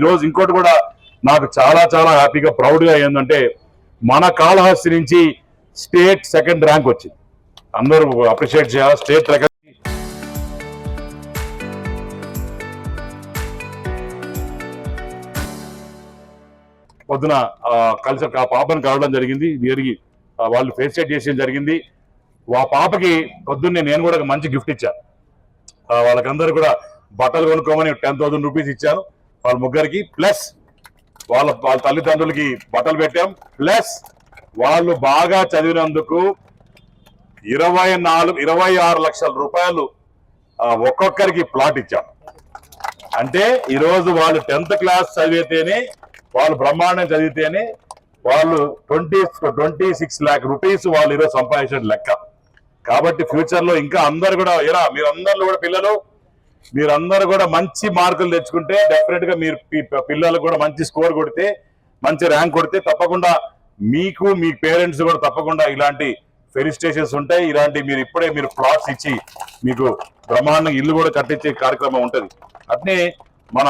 ఈరోజు ఇంకోటి కూడా నాకు చాలా చాలా హ్యాపీగా ప్రౌడ్గా ఏంటంటే మన కాళహస్తి నుంచి స్టేట్ సెకండ్ ర్యాంక్ వచ్చింది. అందరూ అప్రిషియేట్ చేయాలి. స్టేట్ ర్యాంక్ పొద్దున కలిసి ఆ పాపను కలవడం జరిగింది. జరిగి వాళ్ళు ఫేసియేట్ చేసేది జరిగింది. ఆ పాపకి పొద్దున్నే నేను కూడా ఒక మంచి గిఫ్ట్ ఇచ్చాను. వాళ్ళకందరూ కూడా బట్టలు కొనుక్కోమని 10,000 రూపీస్ ఇచ్చాను వాళ్ళ ముగ్గురికి. ప్లస్ వాళ్ళ తల్లిదండ్రులకి బట్టలు పెట్టాం. ప్లస్ వాళ్ళు బాగా చదివినందుకు 26 లక్షల రూపాయలు ఒక్కొక్కరికి ప్లాట్ ఇచ్చాం. అంటే ఈరోజు వాళ్ళు 10th క్లాస్ చదివితేనే, వాళ్ళు బ్రహ్మాండం చదివితేనే వాళ్ళు 26 lakh రూపీస్ వాళ్ళు ఈరోజు సంపాదించిన లెక్క. కాబట్టి ఫ్యూచర్ లో ఇంకా అందరు కూడా మీరందరూ కూడా పిల్లలు మీరందరూ కూడా మంచి మార్కులు తెచ్చుకుంటే డెఫినెట్ గా మీరు పిల్లలు కూడా మంచి స్కోర్ కొడితే, మంచి ర్యాంక్ కొడితే తప్పకుండా మీకు మీ పేరెంట్స్ కూడా తప్పకుండా ఇలాంటి ఫెలిసిటేషన్స్ ఉంటాయి. ఇలాంటి మీరు ప్లాట్స్ ఇచ్చి మీకు బ్రహ్మాండంగా ఇల్లు కూడా కట్టించే కార్యక్రమం ఉంటుంది. అట్నే మన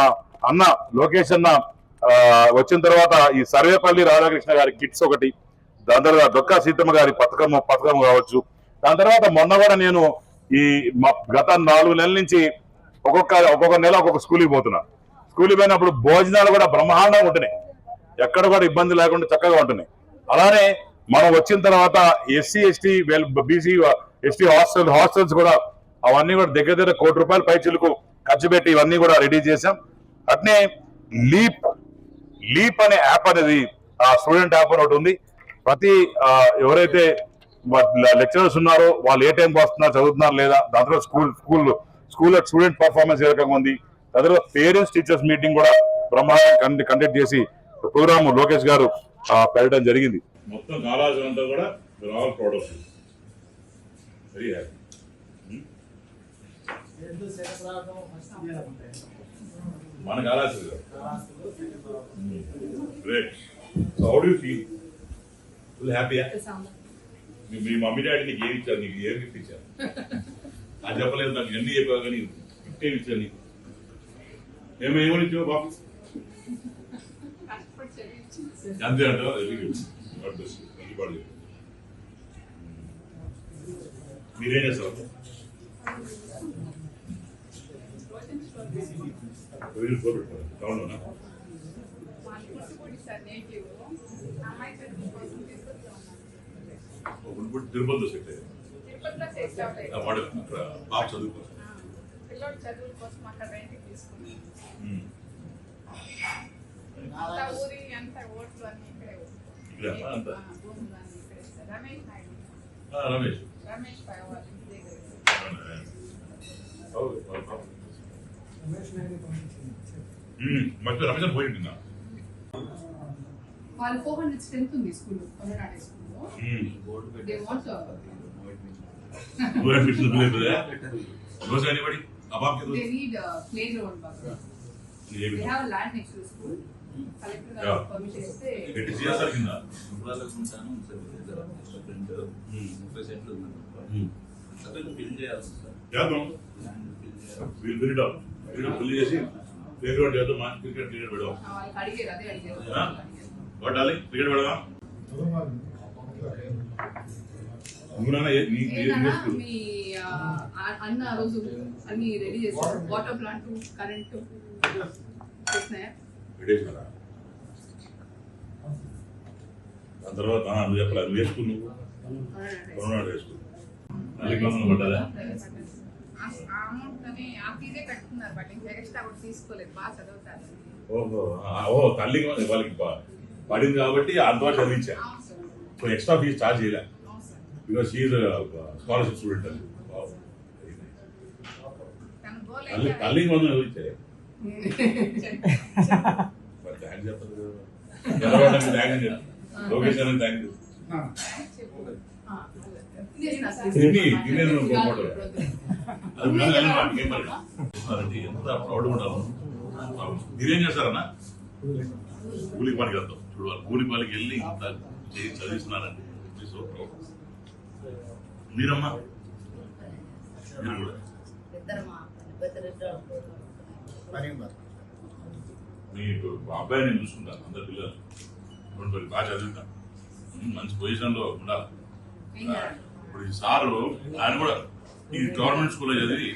అన్న లోకేష్ అన్న వచ్చిన తర్వాత ఈ సర్వేపల్లి రాధాకృష్ణ గారి కిట్స్ ఒకటి, దాని తర్వాత డొక్కా సీతమ్మ గారి పథకం కావచ్చు. దాని తర్వాత మొన్న కూడా నేను ఈ గత 4 నెలల నుంచి ఒక్కొక్క నెల ఒక్కొక్క స్కూల్కి పోతున్నా. స్కూల్కి పోయినప్పుడు భోజనాలు కూడా బ్రహ్మాండంగా ఉంటున్నాయి, ఎక్కడ కూడా ఇబ్బంది లేకుండా చక్కగా ఉంటున్నాయి. అలానే మనం వచ్చిన తర్వాత SC ST BC ST hostels కూడా అవన్నీ కూడా దగ్గర ₹1 కోటి పైచిలకు ఖర్చు పెట్టి ఇవన్నీ కూడా రెడీ చేశాం. అట్నే లీప్ అనే యాప్ అనేది స్టూడెంట్ యాప్ అని ఒకటి ఉంది. ప్రతి ఎవరైతే లెక్చరర్స్ ఉన్నారో వాళ్ళు ఏ టైంకి వస్తున్నారు, చదువుతున్నారు లేదా, దాంట్లో స్కూల్లో స్టూడెంట్ పర్ఫార్మెన్స్ ఏ రకంగా ఉంది, దాంట్లో పేరెంట్స్ టీచర్స్ మీటింగ్ కూడా బ్రహ్మాండంగా కండక్ట్ చేసి ప్రోగ్రామ్ లోకేష్ గారు పెట్టడం జరిగింది. మొత్తం కాలేజ్ అంతా కూడా వెరీ హ్యాపీ. మన college great. So how do you feel? Full హ్యాపీయా? మీ మమ్మీ డాడీ నీకు ఏమి ఇచ్చారు? నీకు ఏం గిఫ్ట్ ఇచ్చారు? అది చెప్పలేదు నాకు, అన్ని చెప్పావు కానీ గిఫ్ట్ ఏమి ఇచ్చారు నీకు? ఏమేమని ఇచ్చావు బాబు? అంతే అంటావా? మీరేం చేస్తారు? టౌన్లోనా? తిరుపతిలో సెట్ అయ్యారు. వాడు అక్కడ బాగా చదువుకోవచ్చు. రమేష్ రమేష్ పోయిందా? వాళ్ళు 400 స్ట్రెంత్ ఉంది స్కూల్, కొననాడే స్కూల్లో. They want they need a playground. They have a land next to the school. Collector గారు పర్మిషన్ ఇస్తే అన్న రోజు అన్ని రెడీ చేశారు. వాటర్ ప్లాంట్, కరెంట్ చేసినాయా? తర్వాత నువ్వు చెప్పలేదు, నువ్వు వేసుకుని కొననాడు వేసుకుని పడ్డదా? ఓహో తల్లికి వాళ్ళకి పడింది కాబట్టి అంతవరకు చదివించారు. సో ఎక్స్ట్రా ఫీజు ఛార్జ్ చేయలే, because she is scholarship student అని. తల్లికి మనం చదివించారు. థ్యాంక్స్ చెప్పదు థ్యాంక్ లోకేష్ గారు, థ్యాంక్ యూ. ఎంత ప్రౌడ్ ఉండాలి. మీరేం చేస్తారన్నా? కూలికి పనికి వెళ్తాం చూడాలి. కూలి పనికి వెళ్ళి ఇంత చదివిస్తున్నారండి. So proud. మీరమ్మా? మీరు కూడా మీకు అబ్బాయి నేను చూసుకుంటాను, అందరు పిల్లలు రెండు బాగా చదువుతాను, మంచి పొజిషన్లో ఉండాలి. ఇప్పుడు ఈ సారు ఆయన కూడా ఈ గవర్నమెంట్ స్కూల్లో చదివి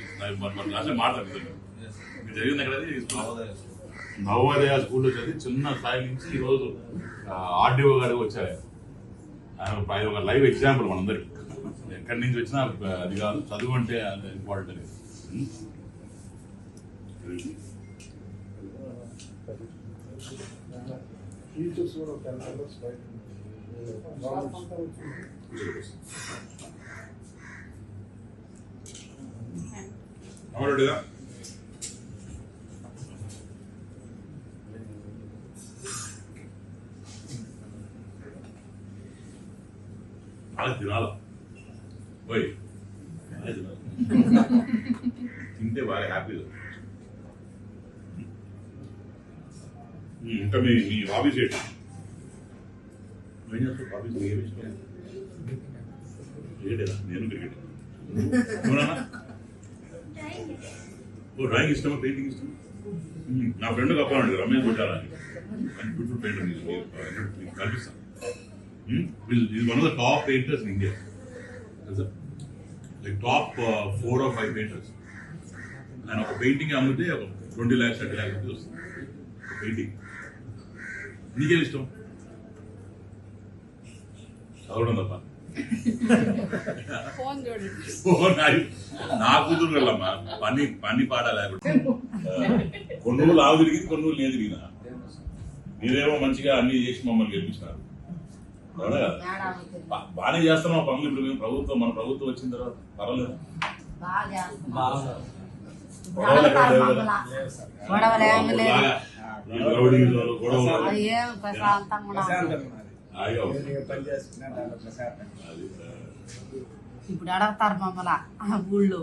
అసలు మాట్లాడుతుంది. మీరు చదివింది ఎక్కడ? నవోదయ స్కూల్లో చదివి చిన్న స్థాయి నుంచి ఈరోజు ఆర్డీఓ గారికి వచ్చారు. ఆయన ఒక లైవ్ ఎగ్జాంపుల్ మనందరికి. ఎక్కడి నుంచి వచ్చినా అది కాదు, చదువు అంటే ఇంపార్టెంట్ అనేది. టీచర్స్ కూడా 10 members బయట అవునా? బాగా తినాలా పోయి తింటే బాగా హ్యాపీగా. ఇంకా మీ హాబీస్ ఏంటి? ఏం చేస్తావు హాబీస్? క్రికెటేనా? నేను క్రికెట్. ఓ డ్రాయింగ్ ఇష్టమా, పెయింటింగ్ ఇష్టమా? నా ఫ్రెండ్ చెప్పాలండి రమేష్ కొట్టాలని, మంచి బ్యూటిఫుల్ పెయింటర్ కనిపిస్తాను. Is one of the top painters in India, like top 4 or 5 painters. ఆయన ఒక పెయింటింగ్ అమ్మితే ఒక 20 lakhs 30 lakhs రూపీస్ వస్తుంది పెయింటింగ్. నీకేం ఇష్టం? చదవడం తప్ప. నా కూతురు వెళ్ళమ్మా పని పాట లేకుండా కొన్ని రోజులు ఆవు తిరిగింది, కొన్ని రోజులు నేను తిరిగినా. మీరేమో మంచిగా అన్ని చేసి మమ్మల్ని గెలిపించినారు. బాగానే చేస్తున్నాం పనులు. ఇప్పుడు మేము మన ప్రభుత్వం వచ్చిన తర్వాత పర్వాలేదు. ఇప్పుడు అడగతారు మమ్మల్ని ఊళ్ళో